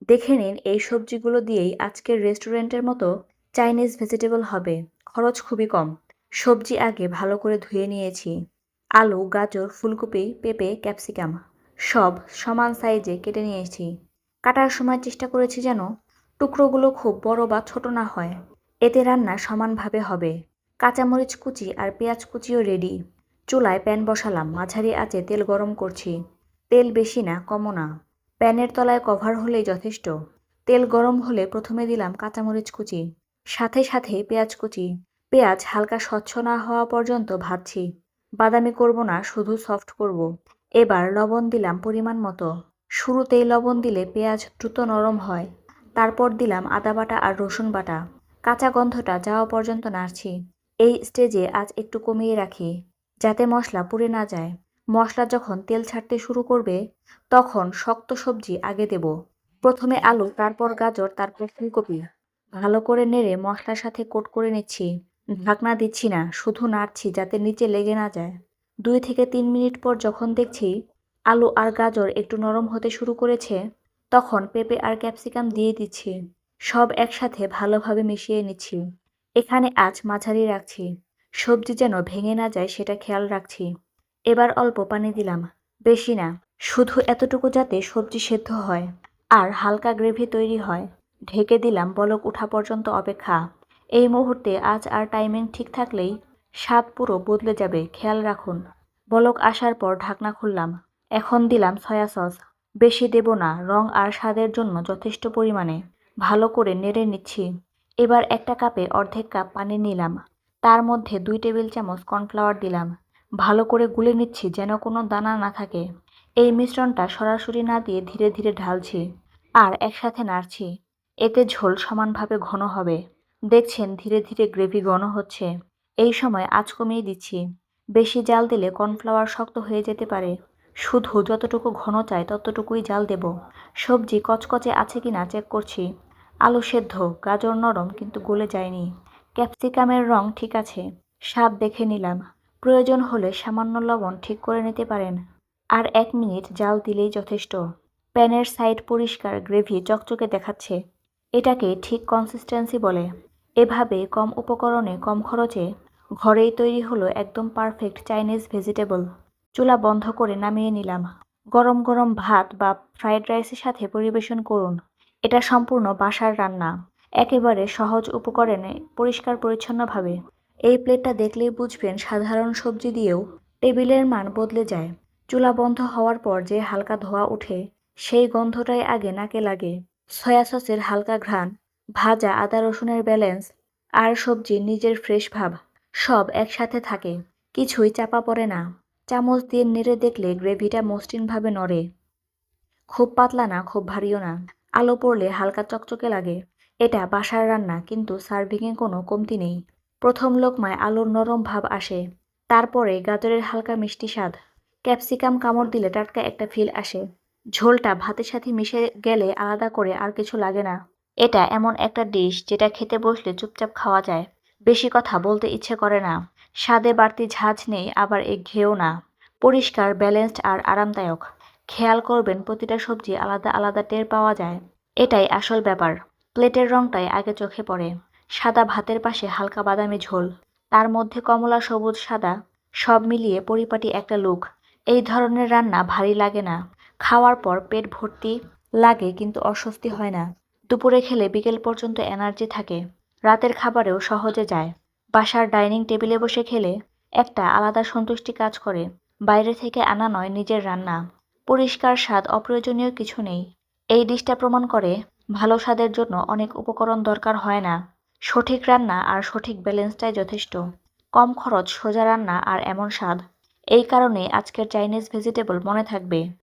দেখে নিন এই সবজিগুলো দিয়েই আজকের রেস্টুরেন্টের মতো চাইনিজ ভেজিটেবল হবে। খরচ খুবই কম। সবজি আগে ভালো করে ধুয়ে নিয়েছি। আলু, গাজর, ফুলকপি, পেঁপে, ক্যাপসিকাম সব সমান সাইজে কেটে নিয়েছি। কাটার সময় চেষ্টা করেছি যেন টুকরোগুলো খুব বড় বা ছোট না হয়। এতে রান্না সমানভাবে হবে। কাঁচামরিচ কুচি আর পেঁয়াজ কুচিও রেডি। চুলায় প্যান বসালাম, মাঝারি আঁচে তেল গরম করছি। তেল বেশি না, কমও না। প্যানের তলায় কভার হলেই যথেষ্ট। তেল গরম হলে প্রথমে দিলাম কাঁচামরিচ কুচি, সাথে সাথে পেঁয়াজ কুচি। পেঁয়াজ হালকা স্বচ্ছ না হওয়া পর্যন্ত ভাজছি। বাদামি করব না, শুধু সফট করব। এবার লবণ দিলাম পরিমাণ মতো। শুরুতেই লবণ দিলে পেঁয়াজ দ্রুত নরম হয়। তারপর দিলাম আদা বাটা আর রসুন বাটা। কাঁচা গন্ধটা যাওয়া পর্যন্ত নাড়ছি। এই স্টেজে আঁচ একটু কমিয়ে রাখি, যাতে মশলা পুড়ে না যায়। মশলা যখন তেল ছাড়তে শুরু করবে, তখন শক্ত সবজি আগে দেব। প্রথমে আলু, তারপর গাজর, তারপর ফুলকপি। ভালো করে নেড়ে মশলার সাথে কোট করে নিচ্ছি। ঢাকনা দিচ্ছি না, শুধু নাড়ছি যাতে নিচে লেগে না যায়। 2 থেকে 3 মিনিট পর যখন দেখছি আলু আর গাজর একটু নরম হতে শুরু করেছে, তখন পেঁপে আর ক্যাপসিকাম দিয়ে দিচ্ছি। সব একসাথে ভালোভাবে মিশিয়ে নিচ্ছি। এখানে আঁচ মাঝারি রাখছি। সবজি যেন ভেঙে না যায় সেটা খেয়াল রাখছি। এবার অল্প পানি দিলাম, বেশি না, শুধু এতটুকু যাতে সবজি সেদ্ধ হয় আর হালকা গ্রেভি তৈরি হয়। ঢেকে দিলাম, বলক ওঠা পর্যন্ত অপেক্ষা। এই মুহূর্তে আঁচ আর টাইমিং ঠিক থাকলেই স্বাদ পুরো বদলে যাবে, খেয়াল রাখুন। বলক আসার পর ঢাকনা খুললাম। এখন দিলাম সয়া সস। বেশি দেব না, রং আর স্বাদের জন্য যথেষ্ট পরিমাণে। ভালো করে নেড়ে নিচ্ছি। এবার একটা কাপে অর্ধেক কাপ পানি নিলাম। তার মধ্যে 2 টেবিল চামচ কর্নফ্লাওয়ার দিলাম। ভালো করে গুলে নিচ্ছি যেন কোনো দানা না থাকে। এই মিশ্রণটা সরাসরি না দিয়ে ধীরে ধীরে ঢালছি আর একসাথে নাড়ছি। এতে ঝোল সমানভাবে ঘন হবে। দেখছেন ধীরে ধীরে গ্রেভি ঘন হচ্ছে। এই সময় আঁচ কমিয়ে দিচ্ছি। বেশি জাল দিলে কর্নফ্লাওয়ার শক্ত হয়ে যেতে পারে। শুধু যতটুকু ঘন চাই ততটুকুই জাল দেব। সবজি কচকচে আছে কিনা চেক করছি। আলু সেদ্ধ, গাজর নরম কিন্তু গলে যায়নি। ক্যাপসিকামের রং ঠিক আছে। স্বাদ দেখে নিলাম। প্রয়োজন হলে সামান্য লবণ ঠিক করে নিতে পারেন। আর 1 মিনিট জাল দিলেই যথেষ্ট। প্যানের সাইড পরিষ্কার, গ্রেভি চকচকে দেখাচ্ছে। এটাকে ঠিক কনসিস্টেন্সি বলে। এভাবে কম উপকরণে কম খরচে ঘরেই তৈরি হলো একদম পারফেক্ট চাইনিজ ভেজিটেবল। চুলা বন্ধ করে নামিয়ে নিলাম। গরম গরম ভাত বা ফ্রাইড রাইসের সাথে পরিবেশন করুন। এটা সম্পূর্ণ বাসার রান্না, একেবারে সহজ উপকরণে, পরিষ্কার পরিচ্ছন্নভাবে। এই প্লেটটা দেখলেই বুঝবেন সাধারণ সবজি দিয়েও টেবিলের মান বদলে যায়। চুলা বন্ধ হওয়ার পর যে হালকা ধোঁয়া ওঠে, সেই গন্ধটাই আগে নাকে লাগে। সয়া সসের হালকা ঘ্রাণ, ভাজা আদা রসুনের ব্যালেন্স আর সবজির নিজের ফ্রেশ ভাব সব একসাথে থাকে। কিছুই চাপা পড়ে না। চামচ দিয়ে নেড়ে দেখলে গ্রেভিটা মসৃণভাবে নড়ে। খুব পাতলা না, খুব ভারীও না। আলো পড়লে হালকা চকচকে লাগে। এটা বাসার রান্না, কিন্তু সার্ভিংয়ে কোনো কমতি নেই। প্রথম লোকমায় আলুর নরম ভাব আসে। তারপরে গাজরের হালকা মিষ্টি স্বাদ। ক্যাপসিকাম কামড় দিলে টাটকা একটা ফিল আসে। ঝোলটা ভাতের সাথে মিশে গেলে আলাদা করে আর কিছু লাগে না। এটা এমন একটা ডিশ যেটা খেতে বসলে চুপচাপ খাওয়া যায়। বেশি কথা বলতে ইচ্ছে করে না। স্বাদে বাড়তি ঝাঁঝ নেই, আবার একঘেয়েও না। পরিষ্কার, ব্যালেন্সড আর আরামদায়ক। খেয়াল করবেন প্রতিটা সবজি আলাদা আলাদা টের পাওয়া যায়। এটাই আসল ব্যাপার। প্লেটের রংটাই আগে চোখে পড়ে। সাদা ভাতের পাশে হালকা বাদামি ঝোল, তার মধ্যে কমলা সবুজ সাদা, সব মিলিয়ে পরিপাটি একটা লুক। এই ধরনের রান্না ভারী লাগে না। খাওয়ার পর পেট ভর্তি লাগে কিন্তু অস্বস্তি হয় না। দুপুরে খেলে বিকেল পর্যন্ত এনার্জি থাকে। রাতের খাবারেও সহজে যায়। বাসার ডাইনিং টেবিলে বসে খেলে একটা আলাদা সন্তুষ্টি কাজ করে। বাইরে থেকে আনা নয়, নিজের রান্না। পরিষ্কার স্বাদ, অপ্রয়োজনীয় কিছু নেই। এই ডিশটা প্রমাণ করে ভালো স্বাদের জন্য অনেক উপকরণ দরকার হয় না। সঠিক রান্না আর সঠিক ব্যালেন্সটাই যথেষ্ট। কম খরচ, সোজা রান্না আর এমন স্বাদ। এই কারণে আজকের চাইনিজ ভেজিটেবল মনে থাকবে।